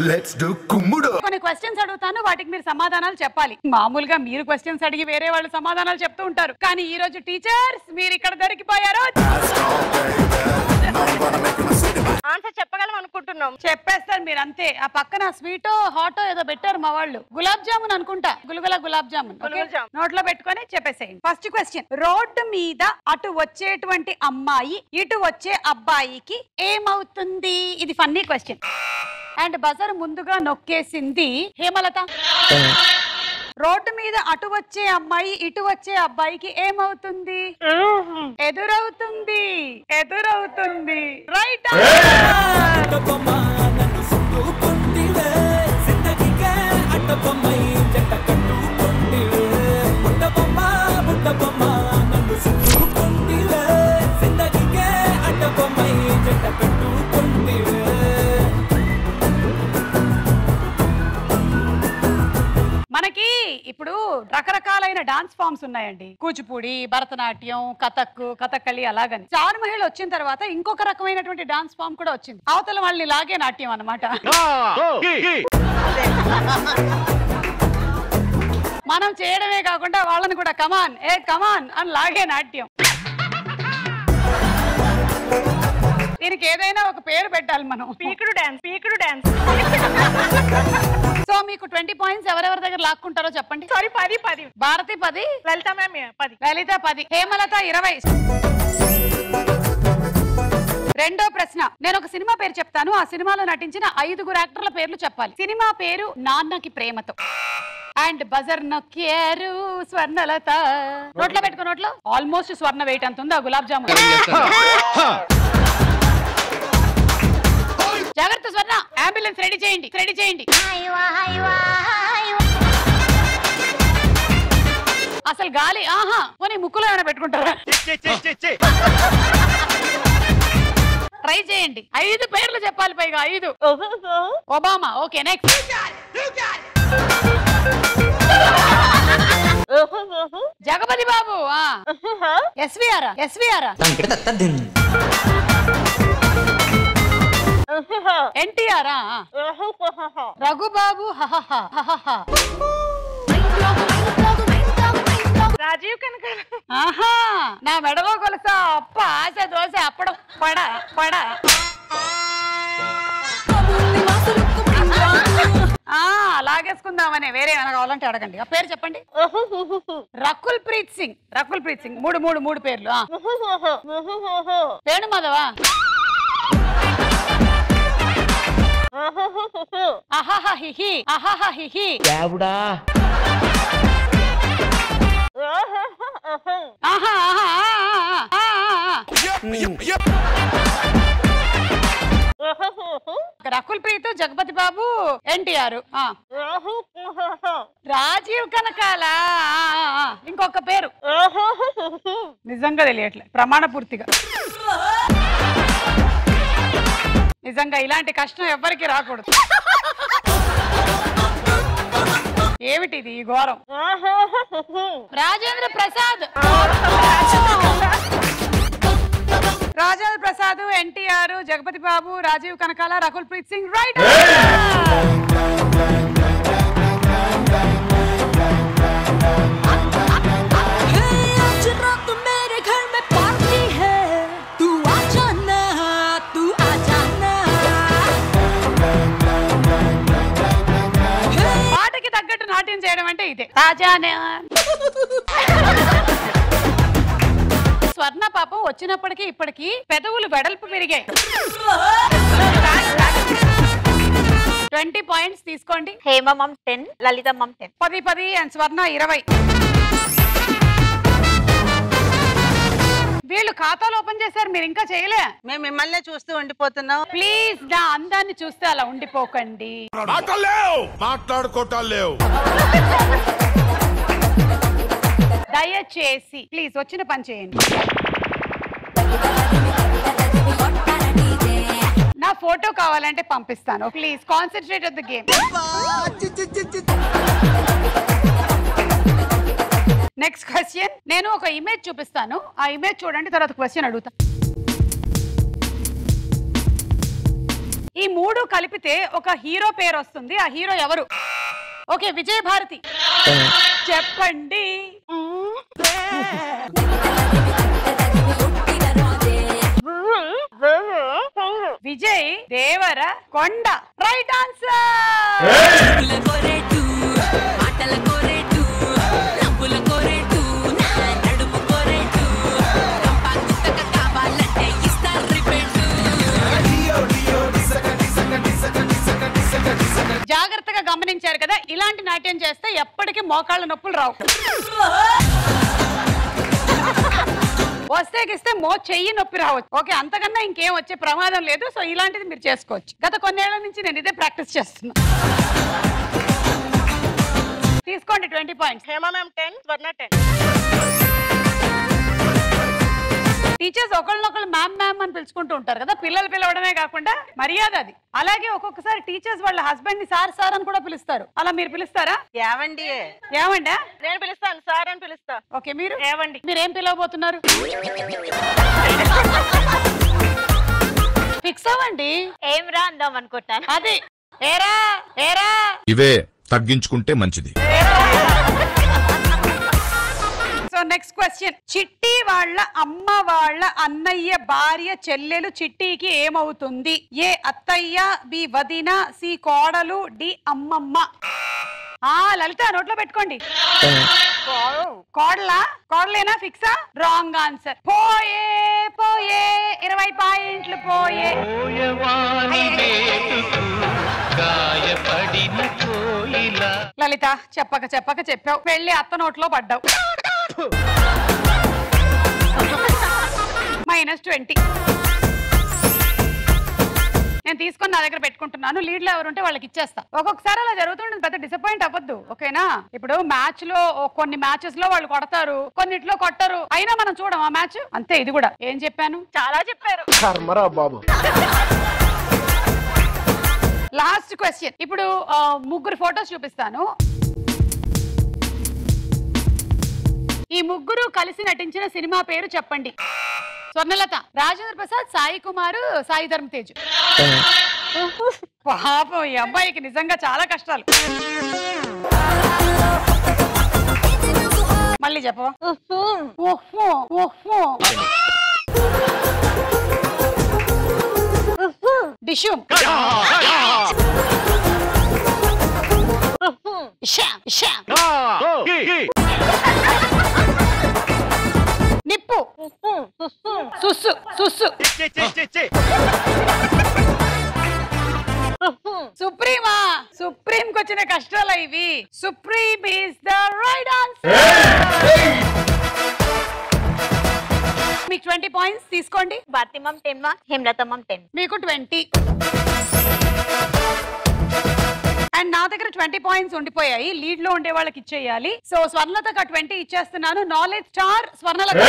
Let's do కుమ్ముడు. కొన్ని questions అడుగుతాను, వాటికి మీరు సమాధానాలు చెప్పాలి. మామూలుగా మీరు క్వశ్చన్స్ అడిగి వేరే వాళ్ళు సమాధానాలు చెప్తూ ఉంటారు, కానీ ఈ రోజు టీచర్స్ మీరు ఇక్కడ దొరికిపోయారు. ఆన్సర్ చెప్పగలం అనుకుంటున్నాం. చెప్పేస్తారు మీరు అంతే. ఆ పక్కన స్వీటో హాటో ఏదో పెట్టారు మా వాళ్ళు, గులాబ్ జామున్ అనుకుంటా, గులగుల గులాబ్ జామున్ నోట్లో పెట్టుకొని చెప్పేసేయండి. ఫస్ట్ క్వశ్చన్, రోడ్డు మీద అటు వచ్చేటువంటి అమ్మాయి ఇటు వచ్చే అబ్బాయికి ఏమవుతుంది? ఇది ఫన్నీ క్వశ్చన్. అండ్ బజర్ ముందుగా నొక్కేసింది హేమలత. రోడ్డు మీద అటు వచ్చే అమ్మాయి ఇటు వచ్చే అబ్బాయికి ఏమవుతుంది? ఎదురవుతుంది. ఎదురవుతుంది. రైట్. మనకి ఇప్పుడు రకరకాలైన డాన్స్ ఫామ్స్ ఉన్నాయండి. కూచిపూడి, భరతనాట్యం, కథక్, కథకళి, అలాగని చారు మహిళ వచ్చిన తర్వాత ఇంకొక రకమైనటువంటి డాన్స్ ఫామ్ కూడా వచ్చింది. అవతల వాళ్ళని లాగే నాట్యం అన్నమాట. మనం చేయడమే కాకుండా వాళ్ళని కూడా కమాన్ కమాన్ అని లాగే నాట్యం. దీనికి ఏదైనా ఒక పేరు పెట్టాలి మనం. పీకుడు డాన్స్, పీకుడు డాన్స్. సో మీకు 20 పాయింట్స్ ఎవరెవరి దగ్గర లాక్కుంటారో చెప్పండి. సారీ, 10. భారతి 10, లలిత మ్యామ్ 10, లలిత 10, హేమలత 20. రెండో ప్రశ్న, నేను ఒక సినిమా పేరు చెప్తాను, ఆ సినిమాలో నటించిన 5 యాక్టర్ల పేర్లు చెప్పాలి. సినిమా పేరు నాన్నకి ప్రేమతో. అండ్ బజర్ నొక్కారు స్వర్ణలత. నోట్లో పెట్టుకో, నోట్లో ఆల్మోస్ట్ స్వర్ణ వెయిట్ అంత ఉంది ఆ గులాబ్ జామున్. జాగ్రత్త స్వర్ణ, అంబులెన్స్ రెడీ చేయండి, రెడీ చేయండి. అసలు గాలి ఆహా పోనీ ముక్కులో ఏమైనా పెట్టుకుంటారా? ట్రై చేయండి. 5 పేర్లు చెప్పాలి, పైగా 5. Obama. Okay, next. Jagapathi Babu. SVR. NTR. Raghubabu. Rajeev Kanakala. ఆహా, నా మెడలో కొలుసా అప్ప ఆశ దోశ అప్పడం పడ పడ. లాగేసుకుందామనే వేరే ఏమైనా కావాలంటే అడగండి. ఆ పేరు చెప్పండి. రకుల్ ప్రీత్ సింగ్. రకుల్ ప్రీత్ సింగ్. మూడు పేర్లు. వేణు మాధవా. అహహ హిహి. అహహ హిహి. రకుల్ ప్రీత్, జగపతి బాబు, ఎన్టీఆర్. రాజీవ్ కనకాల. ఇంకొక పేరు నిజంగా తెలియట్లే, ప్రమాణ పూర్తిగా. నిజంగా ఇలాంటి కష్టం ఎవ్వరికి రాకూడదు. ఏమిటిది ఈ ఘోరం? రాజేంద్ర ప్రసాద్. రాజేంద్ర ప్రసాద్, ఎన్టీఆర్, జగపతి బాబు, రాజీవ్ కనకాల, రకుల్ ప్రీత్ సింగ్. రైట్. పాటకి తగ్గట్టు నాట్యం చేయడం అంటే ఇదే. రాజానే. స్వర్ణ పాపం వచ్చినప్పటికీ ఇప్పటికీ పెదవులు వెడల్పు పెరిగాయి. 20 పాయింట్స్ తీసుకోండి. హేమ మమ్ 10, లలిత మమ్ 10. 10 అండ్ స్వర్ణ 20. వీళ్ళు ఖాతాలు ఓపెన్ చేశారు, మీరు ఇంకా చేయలే. మేము మిమ్మల్ని చూస్తూ ఉండిపోతున్నాం. ప్లీజ్ నా అందాన్ని చూస్తే అలా ఉండిపోకండి. మాట్లాడుకోవటాలేవు. దయచేసి ప్లీజ్ వచ్చిన పని చేయండి. నా ఫోటో కావాలంటే పంపిస్తాను. Please concentrate on the game. Next question, నేను ఒక ఇమేజ్ చూపిస్తాను, ఆ ఇమేజ్ చూడండి, తర్వాత క్వశ్చన్ అడుగుతా. ఈ మూడు కలిపితే ఒక హీరో పేరు వస్తుంది. ఆ హీరో ఎవరు? ఓకే, విజయ భారతి. చెప్పండి. విజయ్ దేవర కొండ. Right answer. జాగ్రత్తగా గమనించారు కదా, ఇలాంటి నాట్యం చేస్తే ఎప్పటికీ మోకాళ్ళ నొప్పులు రావు. వస్తే గిస్తే చెయ్యి నొప్పి రావచ్చు. ఓకే, అంతకన్నా ఇంకేం వచ్చే ప్రమాదం లేదు. సో ఇలాంటిది మీరు చేసుకోవచ్చు. గత కొన్నేళ్ల నుంచి నేను ఇదే ప్రాక్టీస్ చేస్తున్నా. తీసుకోండి 20 పాయింట్స్. హేమ మ్యామ్ 10, స్వర్ణ 10. టీచర్స్ ఒకళ్ళనొకళ్ళు మ్యామ్ మ్యామ్ అని పిలుచుకుంటూ ఉంటారు కదా, పిల్లలు పిలవడమే కాకుండా మర్యాద అది. అలాగే ఒక్కొక్కసారి టీచర్స్ వాళ్ళ హస్బెండ్ ని సార్ సార్ అని కూడా పిలుస్తారు. అలా మీరు పిలుస్తారా? ఏవండి ఏమండా? నేను పిలుస్తాను, సార్ అని పిలుస్తా. ఓకే, మీరు ఏవండి. మీరేం పిలవబోతున్నారు? ఫిక్స్ అవ్వండి. ఏం రా అందాం అనుకుంటాను. అది ఏరా ఏరా. ఇవే తగ్గించుకుంటే మంచిది. So next question. చిట్టి వాళ్ళ అమ్మ వాళ్ళ అన్నయ్య భార్య చెల్లెలు చిట్టికి ఏమవుతుంది? ఏ అత్తయ్య, బి వదిన, సి కోడలు, డి అమ్మమ్మ. లలిత నోట్లో పెట్టుకోండి. కోడలా? కోడలేనా? ఫిక్సా? Wrong answer. పోయే పోయే 20 పాయింట్లు పోయే. లలిత చెప్పక చెప్పక చెప్పావు, వెళ్ళి అత్త నోట్లో పడ్డావు. -20. నేను తీసుకొని నా దగ్గర పెట్టుకుంటున్నాను. లీడ్ లో ఎవరుంటే వాళ్ళకి ఇచ్చేస్తా. ఒక్కొక్కసారి అలా జరుగుతుంటుంది, పెద్ద డిసప్పాయింట్ అవ్వద్దు. ఓకేనా? ఇప్పుడు మ్యాచ్ లో కొన్ని మ్యాచెస్ లో వాళ్ళు కొడతారు, కొన్నిట్లో కొట్టరు. అయినా మనం చూడం ఆ మ్యాచ్. అంతే ఇది కూడా. ఏం చెప్పాను? చాలా చెప్పారు. Last question. ఇప్పుడు ముగ్గురు ఫోటోస్ చూపిస్తాను. ఈ ముగ్గురు కలిసి నటించిన సినిమా పేరు చెప్పండి. స్వర్ణలత, రాజేంద్ర ప్రసాద్, సాయి కుమార్, సాయి ధర్మ తేజ్. పాపం ఈ అబ్బాయికి నిజంగా చాలా కష్టాలు. మళ్ళీ చెప్పు. డిషుమ్. నిప్పు. సుస్సు సుస్సు. సుప్రీమా. సుప్రీం కి వచ్చిన కష్టాలు ఇవి. Supreme is the right answer. మీకు 20 పాయింట్స్ తీసుకోండి. Bharati ma'am 10 marks, Hemalatha ma'am 10. మీకు 20. అండ్ నా దగ్గర 20 పాయింట్స్ ఉండిపోయాయి. లీడ్ లో ఉండే వాళ్ళకి ఇచ్చేయాలి. సో స్వర్ణలతకు 20 ఇచ్చేస్తున్నాను. Knowledge star Swarnalatha.